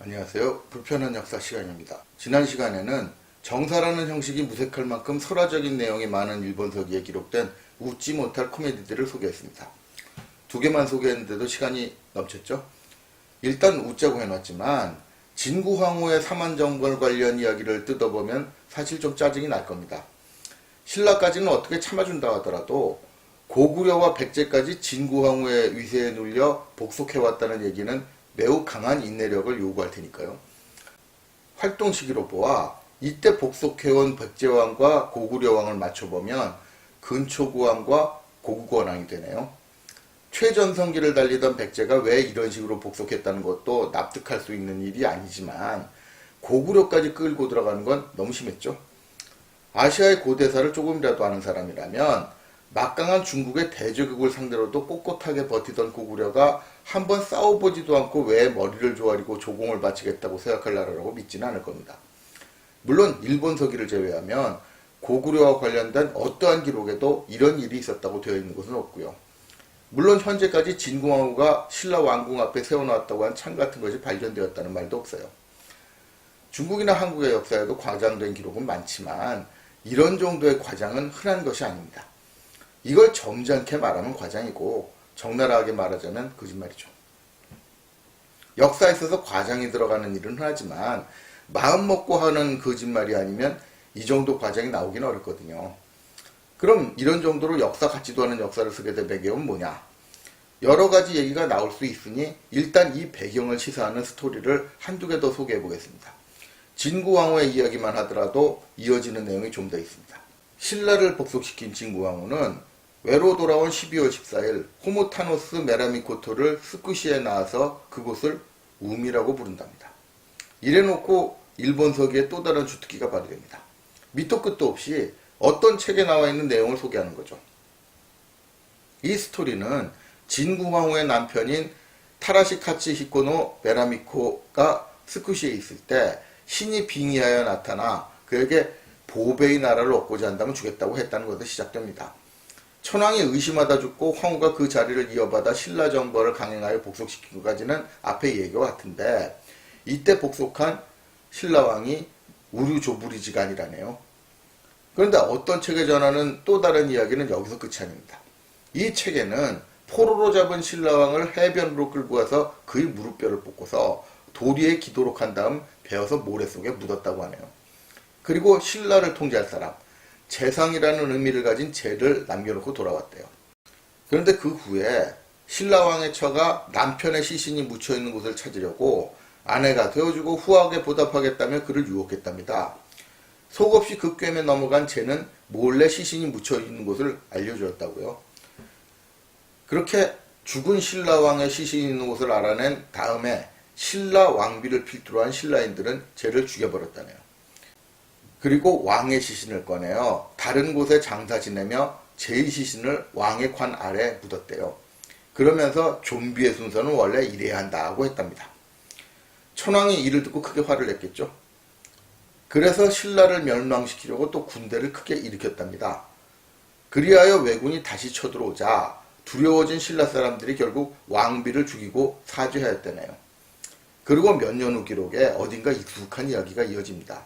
안녕하세요. 불편한 역사 시간입니다. 지난 시간에는 정사라는 형식이 무색할 만큼 설화적인 내용이 많은 일본서기에 기록된 웃지 못할 코미디들을 소개했습니다. 두 개만 소개했는데도 시간이 넘쳤죠? 일단 웃자고 해놨지만 진구황후의 사만정벌 관련 이야기를 뜯어보면 사실 좀 짜증이 날 겁니다. 신라까지는 어떻게 참아준다 하더라도 고구려와 백제까지 진구황후의 위세에 눌려 복속해왔다는 얘기는 매우 강한 인내력을 요구할 테니까요. 활동 시기로 보아 이때 복속해온 백제왕과 고구려왕을 맞춰보면 근초구왕과 고구려왕이 되네요. 최전성기를 달리던 백제가 왜 이런 식으로 복속했다는 것도 납득할 수 있는 일이 아니지만 고구려까지 끌고 들어가는 건 너무 심했죠. 아시아의 고대사를 조금이라도 아는 사람이라면 막강한 중국의 대제국을 상대로도 꼿꼿하게 버티던 고구려가 한번 싸워보지도 않고 왜 머리를 조아리고 조공을 바치겠다고 생각할 나라라고 믿지는 않을 겁니다. 물론 일본서기를 제외하면 고구려와 관련된 어떠한 기록에도 이런 일이 있었다고 되어 있는 것은 없고요. 물론 현재까지 진구황후가 신라 왕궁 앞에 세워놓았다고 한 창 같은 것이 발견되었다는 말도 없어요. 중국이나 한국의 역사에도 과장된 기록은 많지만 이런 정도의 과장은 흔한 것이 아닙니다. 이걸 점잖게 말하면 과장이고 적나라하게 말하자면 거짓말이죠. 역사에 있어서 과장이 들어가는 일은 흔하지만 마음 먹고 하는 거짓말이 아니면 이 정도 과장이 나오긴 어렵거든요. 그럼 이런 정도로 역사 같지도 않은 역사를 쓰게 된 배경은 뭐냐? 여러 가지 얘기가 나올 수 있으니 일단 이 배경을 시사하는 스토리를 한두 개 더 소개해 보겠습니다. 진구황후의 이야기만 하더라도 이어지는 내용이 좀 더 있습니다. 신라를 복속시킨 진구황후는 외로 돌아온 12월 14일 호모타노스 메라미코토를 스쿠시에 낳아서 그곳을 우미라고 부른답니다. 이래놓고 일본서기에 또 다른 주특기가 발휘됩니다. 밑도 끝도 없이 어떤 책에 나와 있는 내용을 소개하는 거죠. 이 스토리는 진구황후의 남편인 타라시 카치 히코노 메라미코가 스쿠시에 있을 때 신이 빙의하여 나타나 그에게 보배의 나라를 얻고자 한다면 주겠다고 했다는 것에서 시작됩니다. 천황이 의심하다 죽고 황후가 그 자리를 이어받아 신라 정벌을 강행하여 복속시킨 것까지는 앞의 얘기와 같은데 이때 복속한 신라왕이 우류조부리지간이라네요. 그런데 어떤 책에 전하는 또 다른 이야기는 여기서 끝이 아닙니다. 이 책에는 포로로 잡은 신라왕을 해변으로 끌고 와서 그의 무릎뼈를 뽑고서 도리에 기도록 한 다음 베어서 모래 속에 묻었다고 하네요. 그리고 신라를 통제할 사람, 재상이라는 의미를 가진 재를 남겨놓고 돌아왔대요. 그런데 그 후에 신라왕의 처가 남편의 시신이 묻혀있는 곳을 찾으려고 아내가 되어주고 후하게 보답하겠다며 그를 유혹했답니다. 속없이 그 꿰매 넘어간 재는 몰래 시신이 묻혀있는 곳을 알려주었다고요. 그렇게 죽은 신라왕의 시신이 있는 곳을 알아낸 다음에 신라 왕비를 필두로 한 신라인들은 재를 죽여버렸다네요. 그리고 왕의 시신을 꺼내어 다른 곳에 장사 지내며 제의 시신을 왕의 관 아래 묻었대요. 그러면서 좀비의 순서는 원래 이래야 한다고 했답니다. 천황이 이를 듣고 크게 화를 냈겠죠. 그래서 신라를 멸망시키려고 또 군대를 크게 일으켰답니다. 그리하여 왜군이 다시 쳐들어오자 두려워진 신라 사람들이 결국 왕비를 죽이고 사죄하였다네요. 그리고 몇 년 후 기록에 어딘가 익숙한 이야기가 이어집니다.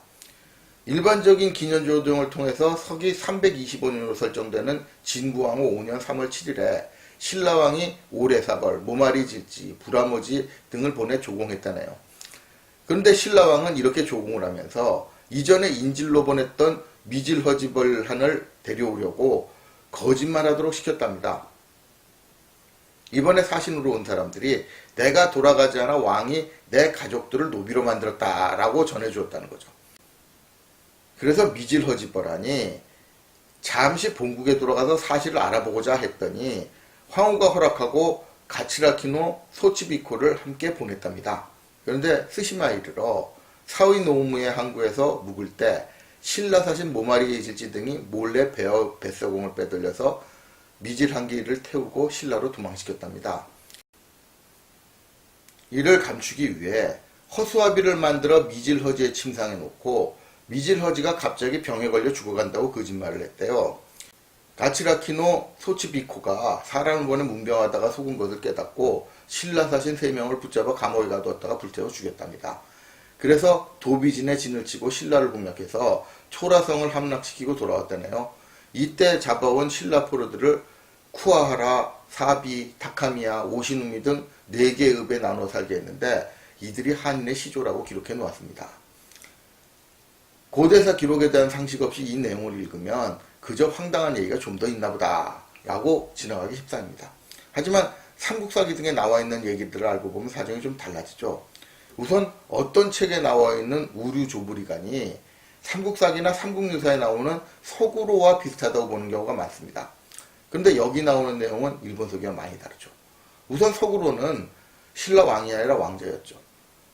일반적인 기년조정을 통해서 서기 325년으로 설정되는 진구황후 5년 3월 7일에 신라왕이 오래사벌, 모마리질지, 부라모지 등을 보내 조공했다네요. 그런데 신라왕은 이렇게 조공을 하면서 이전에 인질로 보냈던 미질허지벌한을 데려오려고 거짓말하도록 시켰답니다. 이번에 사신으로 온 사람들이 내가 돌아가지 않아 왕이 내 가족들을 노비로 만들었다라고 전해주었다는 거죠. 그래서 미질허지벌하니 잠시 본국에 돌아가서 사실을 알아보고자 했더니 황후가 허락하고 가치라키노 소치비코를 함께 보냈답니다. 그런데 스시마에 이르러 사의 노무의 항구에서 묵을 때 신라 사신 모마리 예질지 등이 몰래 베어 뱃사공을 빼돌려서 미질 한 개를 태우고 신라로 도망시켰답니다. 이를 감추기 위해 허수아비를 만들어 미질허지에 침상해 놓고 미질허지가 갑자기 병에 걸려 죽어간다고 거짓말을 했대요. 가치라키노 소치비코가 사람을 보내 문병하다가 속은 것을 깨닫고 신라 사신 3명을 붙잡아 감옥에 가두었다가 불태워 죽였답니다. 그래서 도비진에 진을 치고 신라를 공략해서 초라성을 함락시키고 돌아왔다네요. 이때 잡아온 신라 포로들을 쿠아하라, 사비, 타카미야, 오시누미 등 4개의 읍에 나눠 살게 했는데 이들이 한인의 시조라고 기록해 놓았습니다. 고대사 기록에 대한 상식 없이 이 내용을 읽으면 그저 황당한 얘기가 좀 더 있나 보다 라고 지나가기 십상입니다. 하지만 삼국사기 등에 나와 있는 얘기들을 알고 보면 사정이 좀 달라지죠. 우선 어떤 책에 나와 있는 우류조부리간이 삼국사기나 삼국유사에 나오는 서구로와 비슷하다고 보는 경우가 많습니다. 그런데 여기 나오는 내용은 일본서기와 많이 다르죠. 우선 서구로는 신라 왕이 아니라 왕자였죠.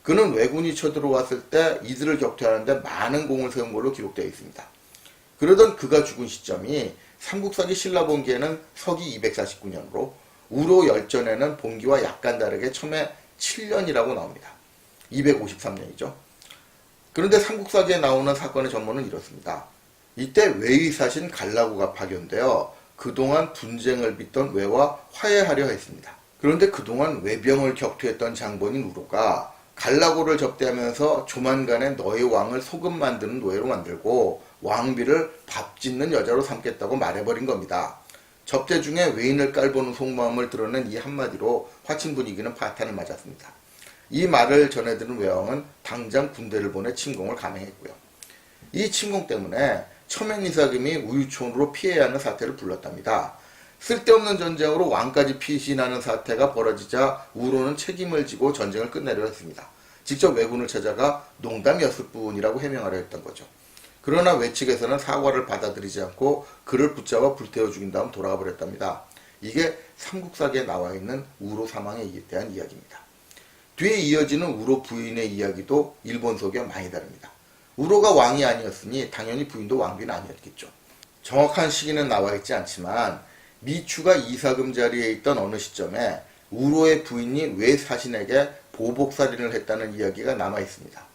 그는 왜군이 쳐들어왔을 때 이들을 격퇴하는데 많은 공을 세운 걸로 기록되어 있습니다. 그러던 그가 죽은 시점이 삼국사기 신라본기에는 서기 249년으로 우로 열전에는 본기와 약간 다르게 처음에 7년이라고 나옵니다. 253년이죠. 그런데 삼국사기에 나오는 사건의 전모는 이렇습니다. 이때 외의사신 갈라고가 파견되어 그동안 분쟁을 빚던 외와 화해하려 했습니다. 그런데 그동안 외병을 격퇴했던 장본인 우로가 갈라고를 접대하면서 조만간에 너의 왕을 소금 만드는 노예로 만들고 왕비를 밥 짓는 여자로 삼겠다고 말해버린 겁니다. 접대 중에 외인을 깔보는 속마음을 드러낸 이 한마디로 화친 분위기는 파탄을 맞았습니다. 이 말을 전해들은 외왕은 당장 군대를 보내 침공을 감행했고요. 이 침공 때문에 첨예니사금이 우유촌으로 피해야 하는 사태를 불렀답니다. 쓸데없는 전쟁으로 왕까지 피신하는 사태가 벌어지자 우로는 책임을 지고 전쟁을 끝내려 했습니다. 직접 왜군을 찾아가 농담이었을 뿐이라고 해명하려 했던 거죠. 그러나 외측에서는 사과를 받아들이지 않고 그를 붙잡아 불태워 죽인 다음 돌아가 버렸답니다. 이게 삼국사기에 나와 있는 우로 사망에 대한 이야기입니다. 뒤에 이어지는 우로 부인의 이야기도 일본서기와 많이 다릅니다. 우로가 왕이 아니었으니 당연히 부인도 왕비는 아니었겠죠. 정확한 시기는 나와 있지 않지만 미추가 이사금 자리에 있던 어느 시점에 우로의 부인이 외사신에게 보복살인을 했다는 이야기가 남아 있습니다.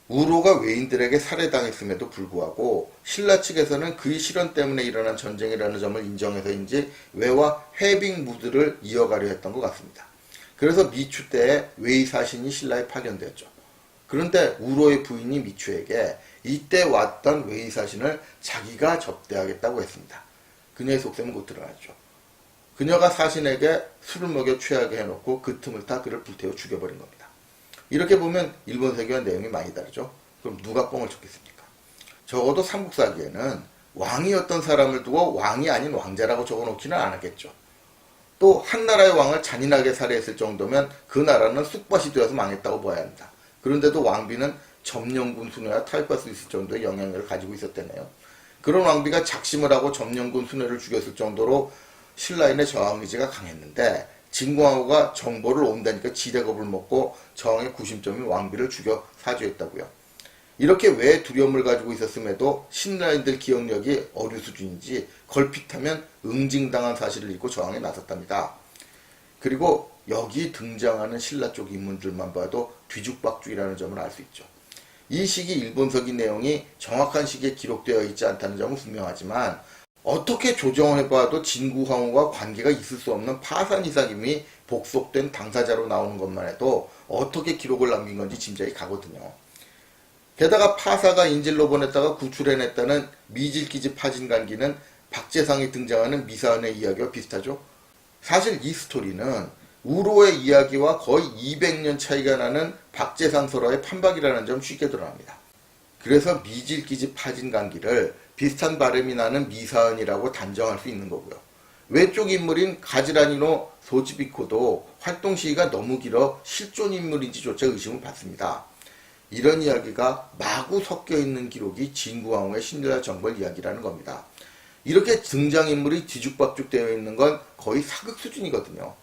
우로가 외인들에게 살해당했음에도 불구하고 신라 측에서는 그의 실언 때문에 일어난 전쟁이라는 점을 인정해서인지 외와 해빙 무드를 이어가려 했던 것 같습니다. 그래서 미추 때에 외의사신이 신라에 파견되었죠. 그런데 우로의 부인이 미추에게 이때 왔던 외의사신을 자기가 접대하겠다고 했습니다. 그녀의 속셈은 곧 드러났죠. 그녀가 사신에게 술을 먹여 취하게 해놓고 그 틈을 타 그를 불태워 죽여버린 겁니다. 이렇게 보면 일본서기와 내용이 많이 다르죠. 그럼 누가 뻥을 쳤겠습니까? 적어도 삼국사기에는 왕이었던 사람을 두고 왕이 아닌 왕자라고 적어놓지는 않았겠죠. 또 한 나라의 왕을 잔인하게 살해했을 정도면 그 나라는 쑥밭이 되어서 망했다고 봐야 합니다. 그런데도 왕비는 점령군 수뇌와 타협할 수 있을 정도의 영향력을 가지고 있었다네요. 그런 왕비가 작심을 하고 점령군 수뇌를 죽였을 정도로 신라인의 저항 의지가 강했는데 진궁왕후가 정보를 온다니까 지대겁을 먹고 저항의 구심점인 왕비를 죽여 사죄했다고요. 이렇게 왜 두려움을 가지고 있었음에도 신라인들 기억력이 어류 수준인지 걸핏하면 응징당한 사실을 잊고 저항에 나섰답니다. 그리고 여기 등장하는 신라 쪽 인물들만 봐도 뒤죽박죽이라는 점을 알 수 있죠. 이 시기 일본서기 내용이 정확한 시기에 기록되어 있지 않다는 점은 분명하지만 어떻게 조정해봐도 진구황후와 관계가 있을 수 없는 파산이사김이 복속된 당사자로 나오는 것만 해도 어떻게 기록을 남긴 건지 짐작이 가거든요. 게다가 파사가 인질로 보냈다가 구출해냈다는 미질기지 파진간기는 박재상이 등장하는 미사은의 이야기와 비슷하죠. 사실 이 스토리는 우로의 이야기와 거의 200년 차이가 나는 박재상 설화의 판박이라는 점 쉽게 드러납니다. 그래서 미질기지 파진간기를 비슷한 발음이 나는 미사은이라고 단정할 수 있는 거고요. 외쪽 인물인 가지라니노 소치비코도 활동 시기가 너무 길어 실존 인물인지조차 의심을 받습니다. 이런 이야기가 마구 섞여 있는 기록이 진구황후의 신라 정벌 이야기라는 겁니다. 이렇게 등장인물이 뒤죽박죽 되어 있는 건 거의 사극 수준이거든요.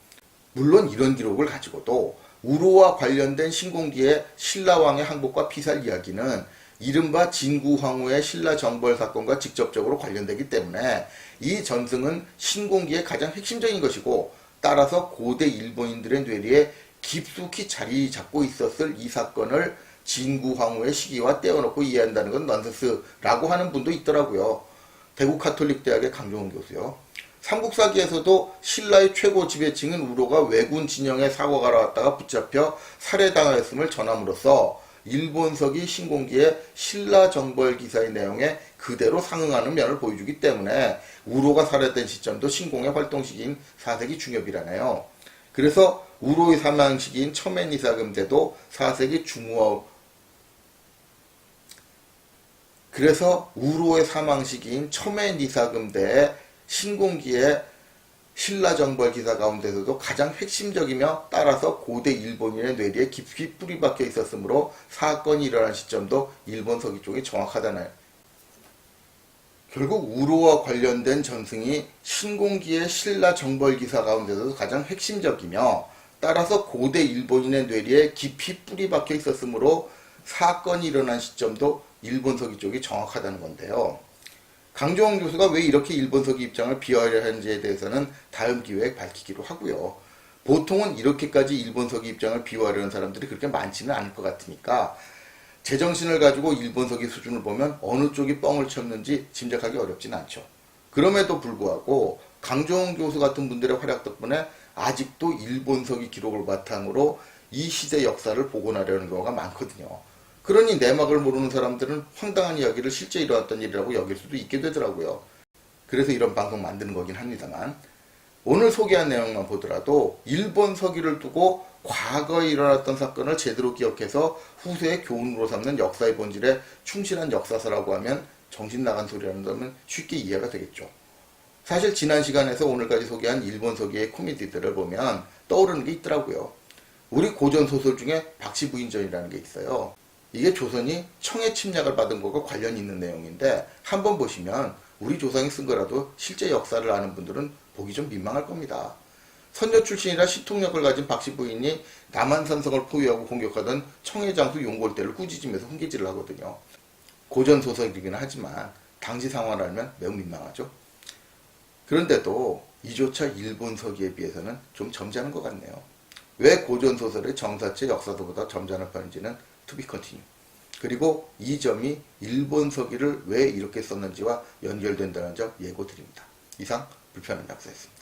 물론 이런 기록을 가지고도 우로와 관련된 신공기의 신라왕의 항복과 피살 이야기는 이른바 진구황후의 신라 정벌 사건과 직접적으로 관련되기 때문에 이 전승은 신공기의 가장 핵심적인 것이고 따라서 고대 일본인들의 뇌리에 깊숙이 자리 잡고 있었을 이 사건을 진구황후의 시기와 떼어놓고 이해한다는 건 넌센스라고 하는 분도 있더라고요. 대구 카톨릭대학의 강종훈 교수요. 삼국사기에서도 신라의 최고 지배층인 우로가 왜군 진영에 사고가러 왔다가 붙잡혀 살해당하였음을 전함으로써 일본서기 신공기의 신라 정벌 기사의 내용에 그대로 상응하는 면을 보여주기 때문에 우로가 살해된 시점도 신공의 활동 시기인 4세기 중엽이라네요. 그래서 우로의 사망 시기인 첨예니사금 때도 4세기 중후업 그래서 우로의 사망 시기인 첨예니사금 때에 신공기의 신라 정벌 기사 가운데서도 가장 핵심적이며 따라서 고대 일본인의 뇌리에 깊이 뿌리박혀 있었으므로 사건이 일어난 시점도 일본 서기 쪽이 정확하다는. 결국 우로와 관련된 전승이 신공기의 신라 정벌 기사 가운데서도 가장 핵심적이며 따라서 고대 일본인의 뇌리에 깊이 뿌리박혀 있었으므로 사건이 일어난 시점도 일본 서기 쪽이 정확하다는 건데요. 강정원 교수가 왜 이렇게 일본 서기 입장을 비하하려 하는지에 대해서는 다음 기회에 밝히기로 하고요. 보통은 이렇게까지 일본 서기 입장을 비하하려는 사람들이 그렇게 많지는 않을 것 같으니까 제정신을 가지고 일본 서기 수준을 보면 어느 쪽이 뻥을 쳤는지 짐작하기 어렵진 않죠. 그럼에도 불구하고 강정원 교수 같은 분들의 활약 덕분에 아직도 일본 서기 기록을 바탕으로 이 시대 역사를 복원하려는 경우가 많거든요. 그러니 내막을 모르는 사람들은 황당한 이야기를 실제 일어났던 일이라고 여길 수도 있게 되더라고요. 그래서 이런 방송 만드는 거긴 합니다만 오늘 소개한 내용만 보더라도 일본 서기를 두고 과거에 일어났던 사건을 제대로 기억해서 후세의 교훈으로 삼는 역사의 본질에 충실한 역사서라고 하면 정신 나간 소리라는 점은 쉽게 이해가 되겠죠. 사실 지난 시간에서 오늘까지 소개한 일본 서기의 코미디들을 보면 떠오르는 게 있더라고요. 우리 고전 소설 중에 박씨부인전이라는 게 있어요. 이게 조선이 청해 침략을 받은 것과 관련이 있는 내용인데 한번 보시면 우리 조상이 쓴 거라도 실제 역사를 아는 분들은 보기 좀 민망할 겁니다. 선조 출신이라 시통력을 가진 박씨 부인이 남한산성을 포위하고 공격하던 청해 장수 용골대를 꾸짖으면서 훈계질을 하거든요. 고전 소설이긴 하지만 당시 상황을 알면 매우 민망하죠. 그런데도 이조차 일본 서기에 비해서는 좀 점잖은 것 같네요. 왜 고전 소설의 정사체 역사서보다 점잖은 편인지는 to be continue. 그리고 이 점이 일본 서기를 왜 이렇게 썼는지와 연결된다는 점 예고 드립니다. 이상 불편한 약사였습니다.